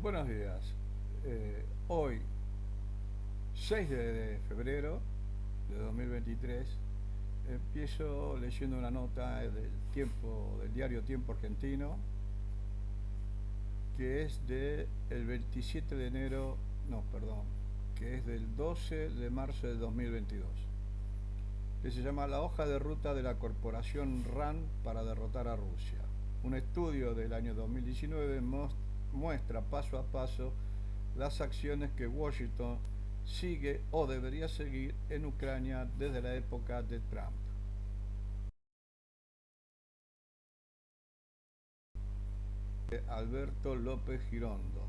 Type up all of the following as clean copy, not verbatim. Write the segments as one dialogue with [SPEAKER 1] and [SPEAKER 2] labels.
[SPEAKER 1] Buenos días. Hoy, 6 de febrero de 2023, empiezo leyendo una nota del diario Tiempo Argentino, que es del 27 de enero, no, perdón, que es del 12 de marzo de 2022, que se llama La hoja de ruta de la corporación RAND para derrotar a Rusia. Un estudio del año 2019 muestra paso a paso las acciones que Washington sigue o debería seguir en Ucrania desde la época de Trump. Alberto López Girondo.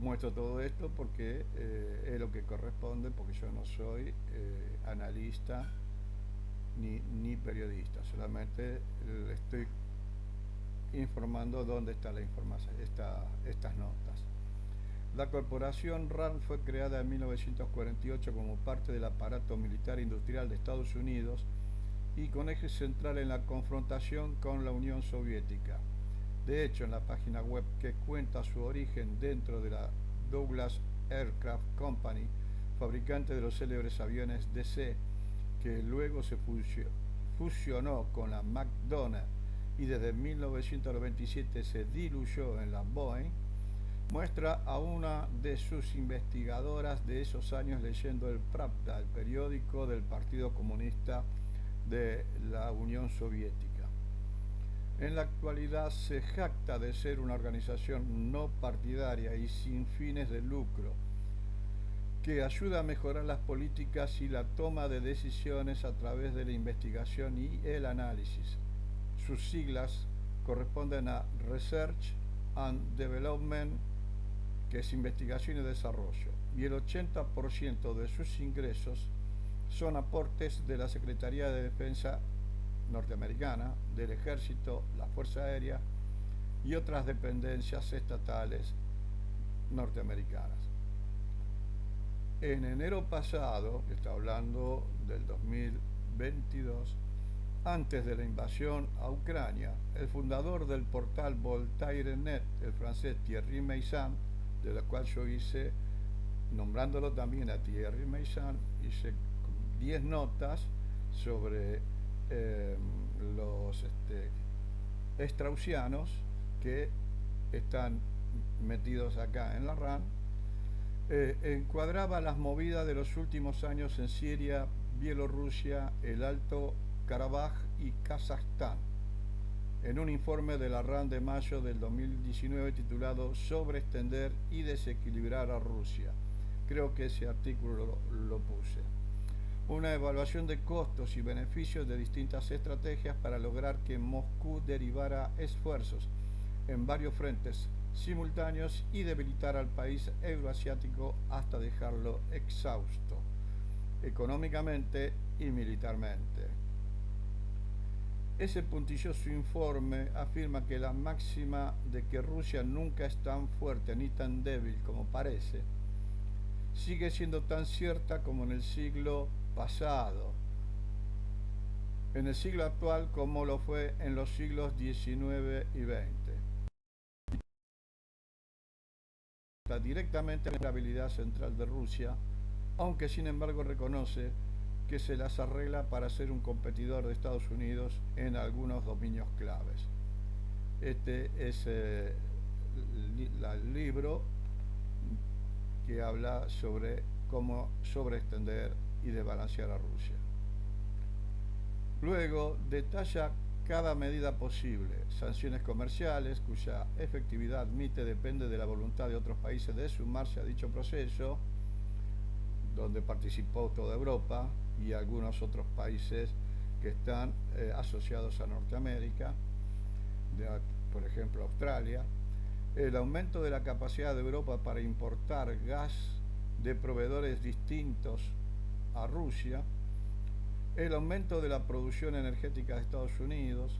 [SPEAKER 1] Muestro todo esto porque es lo que corresponde, porque yo no soy analista ni periodista, solamente le estoy informando dónde está la información, estas notas. La corporación RAND fue creada en 1948 como parte del aparato militar industrial de Estados Unidos y con eje central en la confrontación con la Unión Soviética. De hecho, en la página web que cuenta su origen dentro de la Douglas Aircraft Company, fabricante de los célebres aviones DC, que luego se fusionó con la McDonnell y desde 1997 se diluyó en la Boeing, muestra a una de sus investigadoras de esos años leyendo el Pravda, el periódico del Partido Comunista de la Unión Soviética. En la actualidad se jacta de ser una organización no partidaria y sin fines de lucro, que ayuda a mejorar las políticas y la toma de decisiones a través de la investigación y el análisis. Sus siglas corresponden a Research and Development, que es investigación y desarrollo, y el 80% de sus ingresos son aportes de la Secretaría de Defensa norteamericana, del Ejército, la Fuerza Aérea y otras dependencias estatales norteamericanas. En enero pasado, está hablando del 2022, antes de la invasión a Ucrania, el fundador del portal Voltaire.net, el francés Thierry Meyssan, de la cual yo hice, nombrándolo también a Thierry Meyssan, hice 10 notas sobre los straussianos que están metidos acá en la RAN. Encuadraba las movidas de los últimos años en Siria, Bielorrusia, el Alto Karabaj y Kazajstán, en un informe de la RAND de mayo del 2019 titulado Sobre extender y desequilibrar a Rusia. Creo que ese artículo lo puse. Una evaluación de costos y beneficios de distintas estrategias para lograr que Moscú derivara esfuerzos en varios frentes simultáneos y debilitar al país euroasiático hasta dejarlo exhausto, económicamente y militarmente. Ese puntilloso informe afirma que la máxima de que Rusia nunca es tan fuerte ni tan débil como parece, sigue siendo tan cierta como en el siglo pasado, en el siglo actual como lo fue en los siglos XIX y XX. Está directamente en la habilidad central de Rusia, aunque sin embargo reconoce que se las arregla para ser un competidor de Estados Unidos en algunos dominios claves. Este es el libro que habla sobre cómo sobreextender y desbalancear a Rusia. Luego detalla cada medida posible, sanciones comerciales cuya efectividad admite depende de la voluntad de otros países de sumarse a dicho proceso, donde participó toda Europa y algunos otros países que están asociados a Norteamérica, por ejemplo Australia, el aumento de la capacidad de Europa para importar gas de proveedores distintos a Rusia, el aumento de la producción energética de Estados Unidos,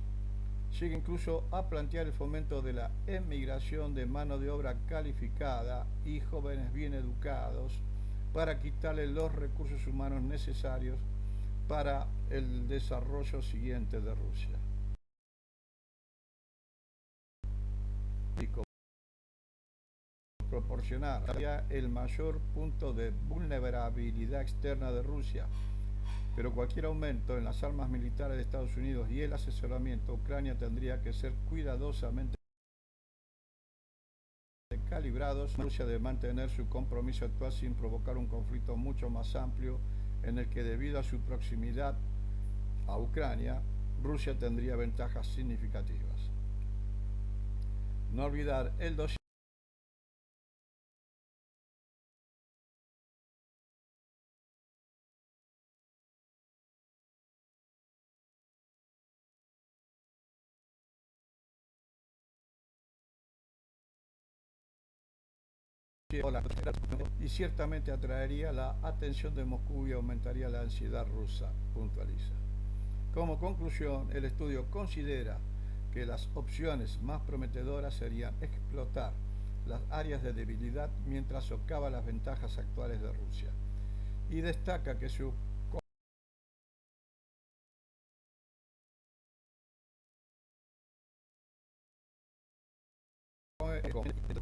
[SPEAKER 1] llega incluso a plantear el fomento de la emigración de mano de obra calificada y jóvenes bien educados para quitarle los recursos humanos necesarios para el desarrollo siguiente de Rusia. Y proporcionar el mayor punto de vulnerabilidad externa de Rusia, pero cualquier aumento en las armas militares de Estados Unidos y el asesoramiento a Ucrania tendría que ser cuidadosamente calibrados. Rusia debe mantener su compromiso actual sin provocar un conflicto mucho más amplio en el que, debido a su proximidad a Ucrania, Rusia tendría ventajas significativas. No olvidar el dossier y ciertamente atraería la atención de Moscú y aumentaría la ansiedad rusa, puntualiza. Como conclusión, el estudio considera que las opciones más prometedoras serían explotar las áreas de debilidad mientras socava las ventajas actuales de Rusia, y destaca que su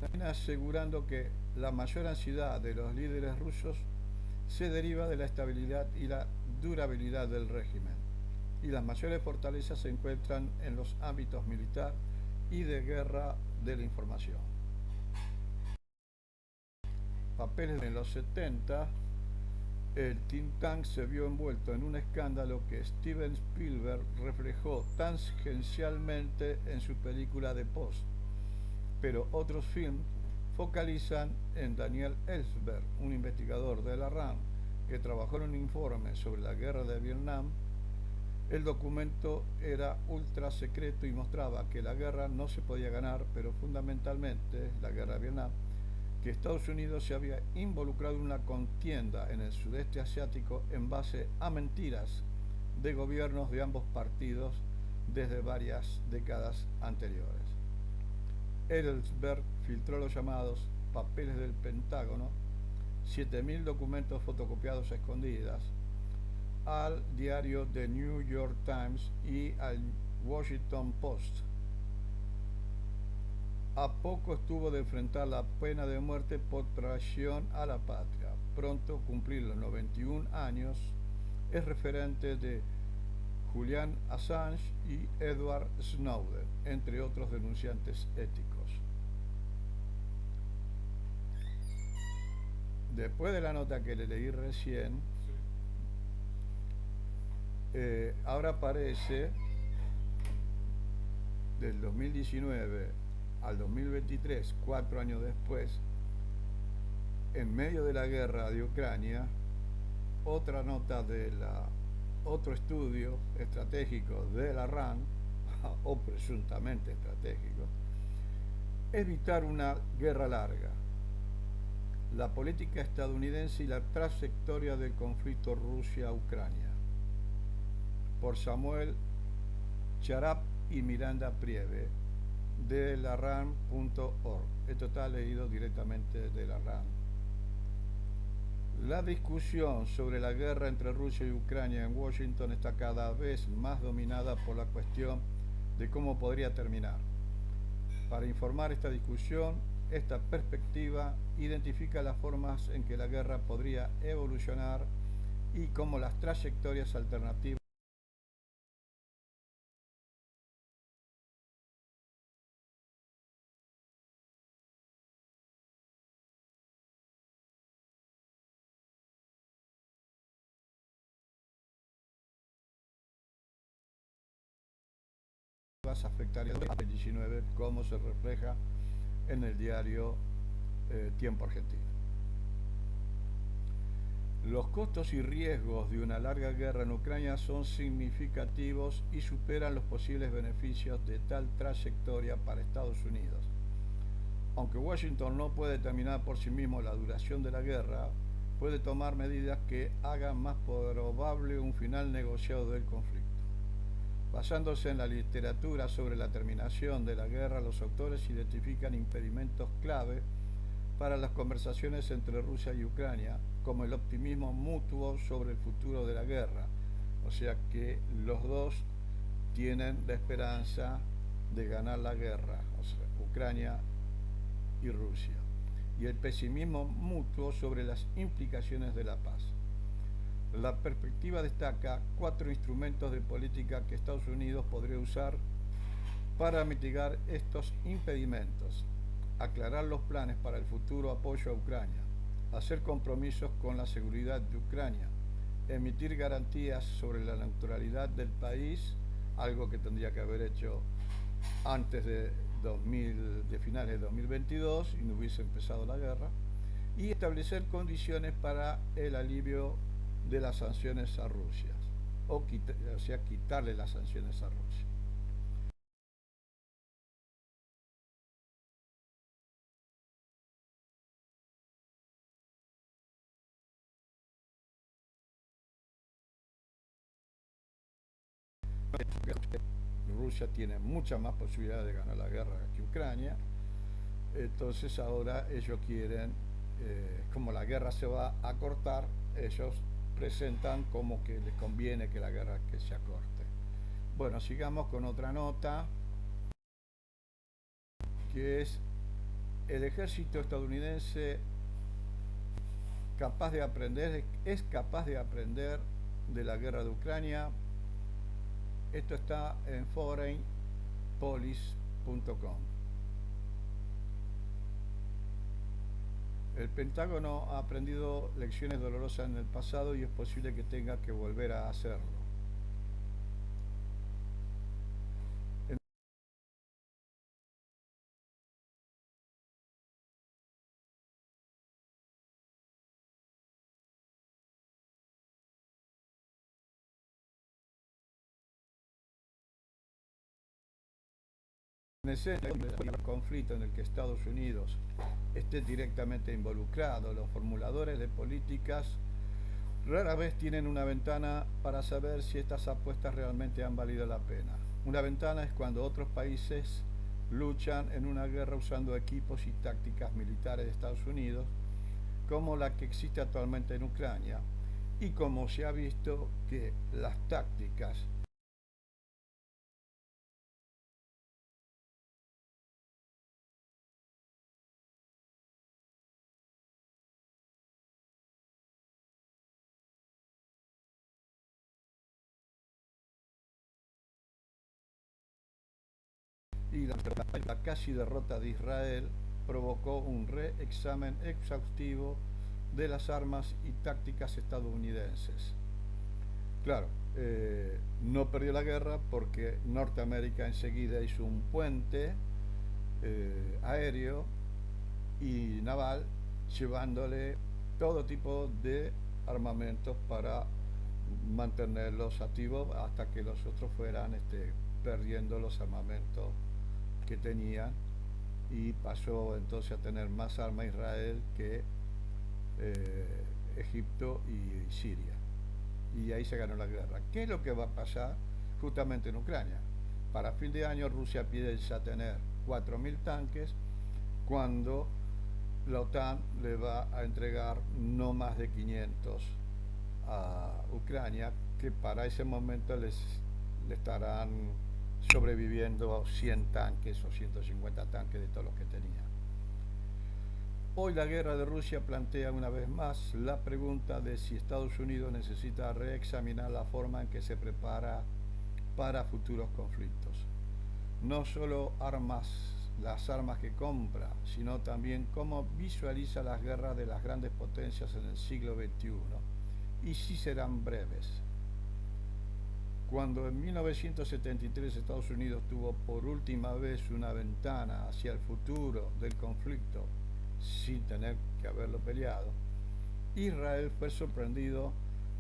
[SPEAKER 1] termina asegurando que la mayor ansiedad de los líderes rusos se deriva de la estabilidad y la durabilidad del régimen, y las mayores fortalezas se encuentran en los ámbitos militar y de guerra de la información. Papeles en los 70, el think tank se vio envuelto en un escándalo que Steven Spielberg reflejó tangencialmente en su película The Post, pero otros films focalizan en Daniel Ellsberg, un investigador de la RAND que trabajó en un informe sobre la guerra de Vietnam. El documento era ultra secreto y mostraba que la guerra no se podía ganar, pero fundamentalmente la guerra de Vietnam, que Estados Unidos se había involucrado en una contienda en el sudeste asiático en base a mentiras de gobiernos de ambos partidos desde varias décadas anteriores. Ellsberg filtró los llamados papeles del Pentágono, 7.000 documentos fotocopiados a escondidas, al diario The New York Times y al Washington Post. A poco estuvo de enfrentar la pena de muerte por traición a la patria. Pronto cumplir los 91 años, es referente de Julian Assange y Edward Snowden, entre otros denunciantes éticos. Después de la nota que le leí recién, ahora aparece del 2019 al 2023, 4 años después, en medio de la guerra de Ucrania, otra nota de otro estudio estratégico de la RAND, o presuntamente estratégico, evitar una guerra larga, la política estadounidense y la trayectoria del conflicto Rusia-Ucrania, por Samuel Charap y Miranda Priebe, de laran.org. Esto está leído directamente de la RAND. La discusión sobre la guerra entre Rusia y Ucrania en Washington está cada vez más dominada por la cuestión de cómo podría terminar. Para informar esta discusión, esta perspectiva identifica las formas en que la guerra podría evolucionar y cómo las trayectorias alternativas afectarían al 19, como se refleja en el diario Tiempo Argentino. Los costos y riesgos de una larga guerra en Ucrania son significativos y superan los posibles beneficios de tal trayectoria para Estados Unidos. Aunque Washington no puede determinar por sí mismo la duración de la guerra, puede tomar medidas que hagan más probable un final negociado del conflicto. Basándose en la literatura sobre la terminación de la guerra, los autores identifican impedimentos clave para las conversaciones entre Rusia y Ucrania, como el optimismo mutuo sobre el futuro de la guerra, o sea que los dos tienen la esperanza de ganar la guerra, o sea, Ucrania y Rusia. y el pesimismo mutuo sobre las implicaciones de la paz. La perspectiva destaca cuatro instrumentos de política que Estados Unidos podría usar para mitigar estos impedimentos: aclarar los planes para el futuro apoyo a Ucrania, hacer compromisos con la seguridad de Ucrania, emitir garantías sobre la neutralidad del país, algo que tendría que haber hecho antes de finales de 2022 y no hubiese empezado la guerra, y establecer condiciones para el alivio de las sanciones a Rusia, o sea, quitarle las sanciones a Rusia. Rusia tiene mucha más posibilidad de ganar la guerra que Ucrania, entonces ahora ellos quieren, como la guerra se va a cortar, ellos presentan como que les conviene que la guerra que se acorte. Bueno, sigamos con otra nota, que es el ejército estadounidense es capaz de aprender de la guerra de Ucrania. Esto está en foreignpolicy.com. El Pentágono ha aprendido lecciones dolorosas en el pasado y es posible que tenga que volver a hacerlo. En esencia, el conflicto en el que Estados Unidos esté directamente involucrado, los formuladores de políticas rara vez tienen una ventana para saber si estas apuestas realmente han valido la pena. Una ventana es cuando otros países luchan en una guerra usando equipos y tácticas militares de Estados Unidos, como la que existe actualmente en Ucrania, y como se ha visto que las tácticas y la casi derrota de Israel provocó un reexamen exhaustivo de las armas y tácticas estadounidenses. Claro, no perdió la guerra porque Norteamérica enseguida hizo un puente aéreo y naval, llevándole todo tipo de armamentos para mantenerlos activos hasta que los otros fueran perdiendo los armamentos que tenían, y pasó entonces a tener más armas Israel que Egipto y Siria. Y ahí se ganó la guerra. ¿Qué es lo que va a pasar justamente en Ucrania? Para fin de año Rusia piensa tener 4.000 tanques, cuando la OTAN le va a entregar no más de 500 a Ucrania, que para ese momento le estarán sobreviviendo 100 tanques o 150 tanques de todos los que tenía. Hoy la guerra de Rusia plantea una vez más la pregunta de si Estados Unidos necesita reexaminar la forma en que se prepara para futuros conflictos. No solo las armas que compra, sino también cómo visualiza las guerras de las grandes potencias en el siglo XXI y si serán breves. Cuando en 1973 Estados Unidos tuvo por última vez una ventana hacia el futuro del conflicto sin tener que haberlo peleado, Israel fue sorprendido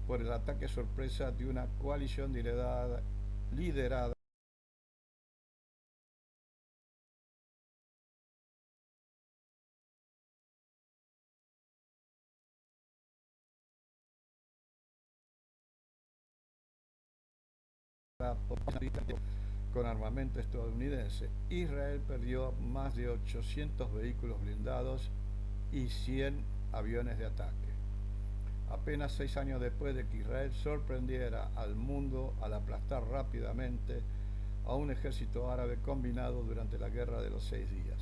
[SPEAKER 1] por el ataque sorpresa de una coalición liderada con armamento estadounidense. Israel perdió más de 800 vehículos blindados y 100 aviones de ataque. Apenas 6 años después de que Israel sorprendiera al mundo al aplastar rápidamente a un ejército árabe combinado durante la Guerra de los 6 días.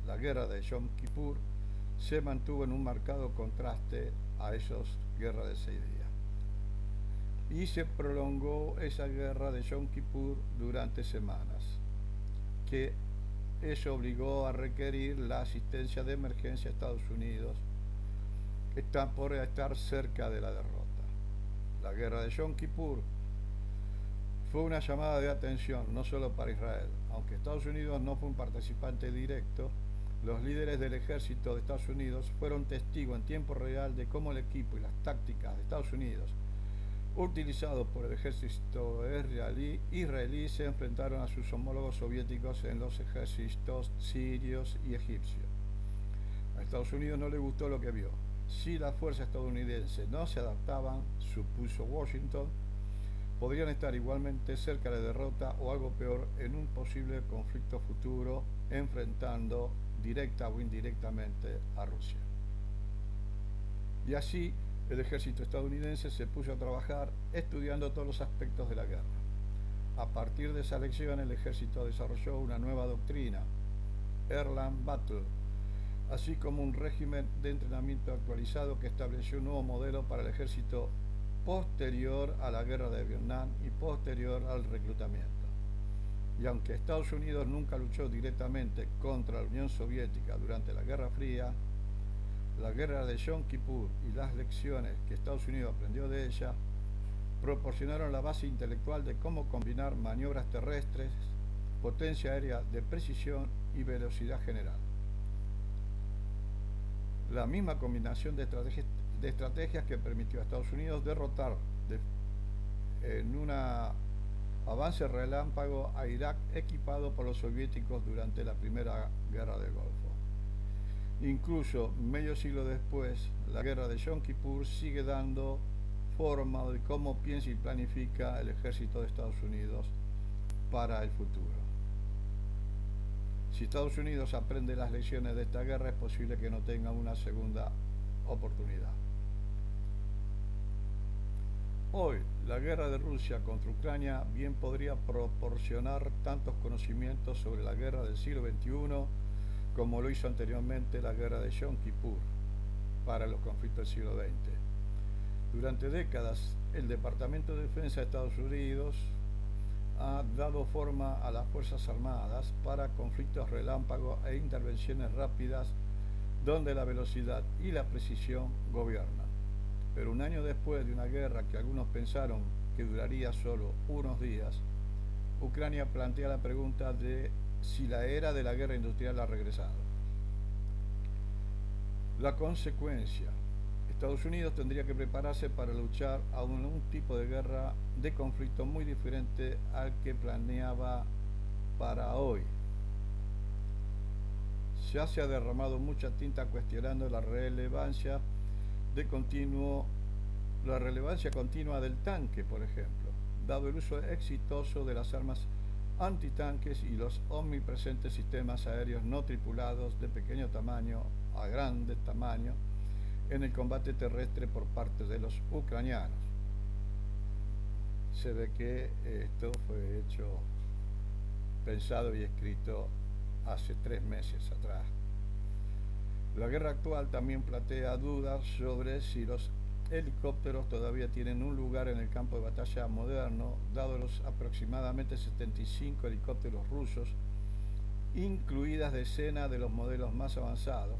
[SPEAKER 1] La guerra de Yom Kippur se mantuvo en un marcado contraste a esas guerras de 6 días. Y se prolongó esa guerra de Yom Kippur durante semanas, que eso obligó a requerir la asistencia de emergencia a Estados Unidos, que está por estar cerca de la derrota. La guerra de Yom Kippur fue una llamada de atención no solo para Israel. Aunque Estados Unidos no fue un participante directo, los líderes del ejército de Estados Unidos fueron testigos en tiempo real de cómo el equipo y las tácticas de Estados Unidos, utilizados por el ejército israelí, se enfrentaron a sus homólogos soviéticos en los ejércitos sirios y egipcios. A Estados Unidos no le gustó lo que vio. Si las fuerzas estadounidenses no se adaptaban, supuso Washington, podrían estar igualmente cerca de derrota o algo peor en un posible conflicto futuro, enfrentando directa o indirectamente a Rusia. Y así el ejército estadounidense se puso a trabajar estudiando todos los aspectos de la guerra. A partir de esa lección el ejército desarrolló una nueva doctrina, Erlang Battle, así como un régimen de entrenamiento actualizado que estableció un nuevo modelo para el ejército posterior a la guerra de Vietnam y posterior al reclutamiento. Y aunque Estados Unidos nunca luchó directamente contra la Unión Soviética durante la Guerra Fría, la guerra de Yom Kippur y las lecciones que Estados Unidos aprendió de ella proporcionaron la base intelectual de cómo combinar maniobras terrestres, potencia aérea de precisión y velocidad general. La misma combinación de estrategias que permitió a Estados Unidos derrotar en un avance relámpago a Irak equipado por los soviéticos durante la primera guerra del Golfo. Incluso medio siglo después, la guerra de Yom Kippur sigue dando forma de cómo piensa y planifica el ejército de Estados Unidos para el futuro. Si Estados Unidos aprende las lecciones de esta guerra, es posible que no tenga una segunda oportunidad. Hoy, la guerra de Rusia contra Ucrania bien podría proporcionar tantos conocimientos sobre la guerra del siglo XXI como lo hizo anteriormente la guerra de Yom Kippur para los conflictos del siglo XX. Durante décadas, el Departamento de Defensa de Estados Unidos ha dado forma a las Fuerzas Armadas para conflictos relámpagos e intervenciones rápidas donde la velocidad y la precisión gobiernan. Pero un año después de una guerra que algunos pensaron que duraría solo unos días, Ucrania plantea la pregunta de si la era de la guerra industrial ha regresado. La consecuencia: Estados Unidos tendría que prepararse para luchar a un tipo de guerra de conflicto muy diferente al que planeaba para hoy. Ya se ha derramado mucha tinta cuestionando la relevancia continua del tanque, por ejemplo, dado el uso exitoso de las armas antitanques y los omnipresentes sistemas aéreos no tripulados de pequeño tamaño a grande tamaño en el combate terrestre por parte de los ucranianos. Se ve que esto fue pensado y escrito hace 3 meses atrás. La guerra actual también plantea dudas sobre si los helicópteros todavía tienen un lugar en el campo de batalla moderno, dado los aproximadamente 75 helicópteros rusos, incluidas decenas de los modelos más avanzados,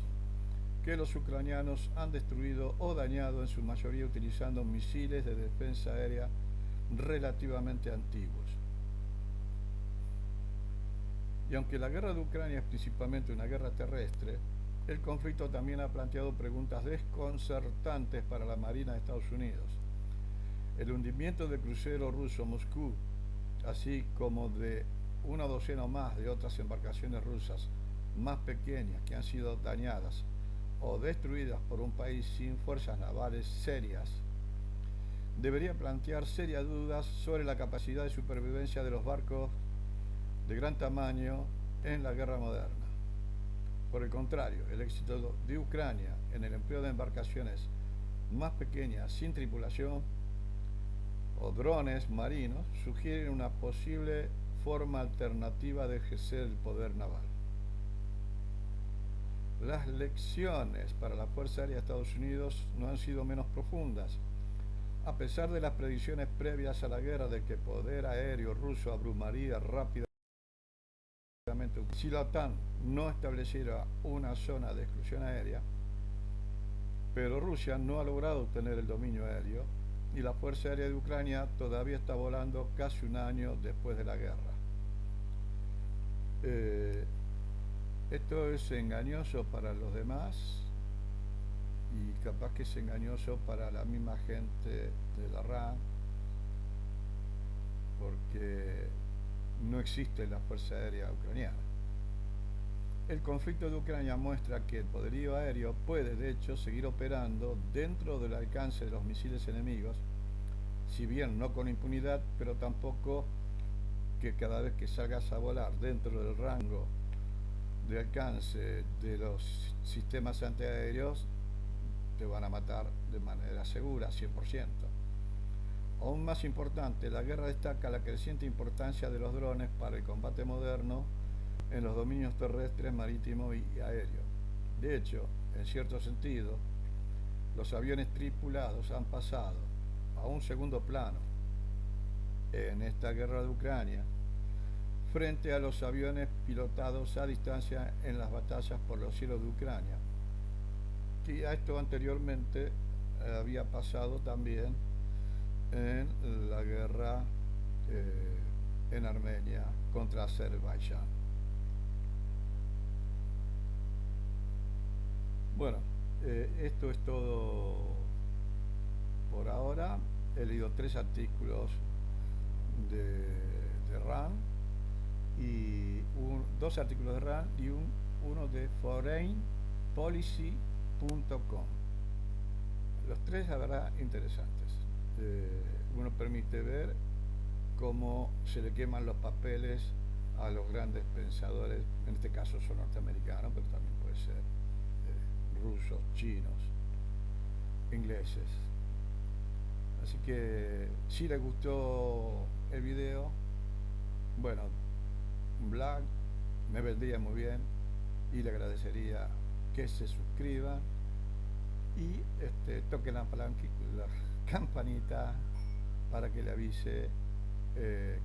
[SPEAKER 1] que los ucranianos han destruido o dañado en su mayoría utilizando misiles de defensa aérea relativamente antiguos. Y aunque la guerra de Ucrania es principalmente una guerra terrestre, el conflicto también ha planteado preguntas desconcertantes para la Marina de Estados Unidos. El hundimiento del crucero ruso Moscú, así como de una docena o más de otras embarcaciones rusas más pequeñas que han sido dañadas o destruidas por un país sin fuerzas navales serias, debería plantear serias dudas sobre la capacidad de supervivencia de los barcos de gran tamaño en la guerra moderna. Por el contrario, el éxito de Ucrania en el empleo de embarcaciones más pequeñas sin tripulación o drones marinos sugieren una posible forma alternativa de ejercer el poder naval. las lecciones para la Fuerza Aérea de Estados Unidos no han sido menos profundas. A pesar de las predicciones previas a la guerra de que el poder aéreo ruso abrumaría rápidamente, si la OTAN no estableciera una zona de exclusión aérea, pero Rusia no ha logrado obtener el dominio aéreo y la Fuerza Aérea de Ucrania todavía está volando casi un año después de la guerra. Eh, Esto es engañoso para los demás y capaz que es engañoso para la misma gente de la RAN, porque no existe la Fuerza Aérea Ucraniana. El conflicto de Ucrania muestra que el poderío aéreo puede, de hecho, seguir operando dentro del alcance de los misiles enemigos, si bien no con impunidad, pero tampoco que cada vez que salgas a volar dentro del rango de alcance de los sistemas antiaéreos, te van a matar de manera segura, 100%. Aún más importante, la guerra destaca la creciente importancia de los drones para el combate moderno en los dominios terrestres, marítimo y aéreo. De hecho, en cierto sentido, los aviones tripulados han pasado a un segundo plano en esta guerra de Ucrania frente a los aviones pilotados a distancia en las batallas por los cielos de Ucrania. Y a esto anteriormente había pasado también en la guerra en Armenia contra Azerbaiyán. Bueno, esto es todo por ahora. He leído 3 artículos de RAND y 2 artículos de RAND y uno de foreignpolicy.com. Los 3, la verdad, interesantes. Uno permite ver cómo se le queman los papeles a los grandes pensadores, en este caso son norteamericanos, pero también puede ser rusos, chinos, ingleses. Así que si les gustó el video, bueno, un blog me vendría muy bien y le agradecería que se suscriban y toquen la campanita para que le avise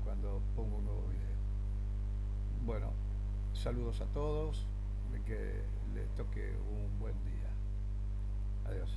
[SPEAKER 1] cuando pongo un nuevo video. Bueno, saludos a todos, que les toque un buen día. Adiós.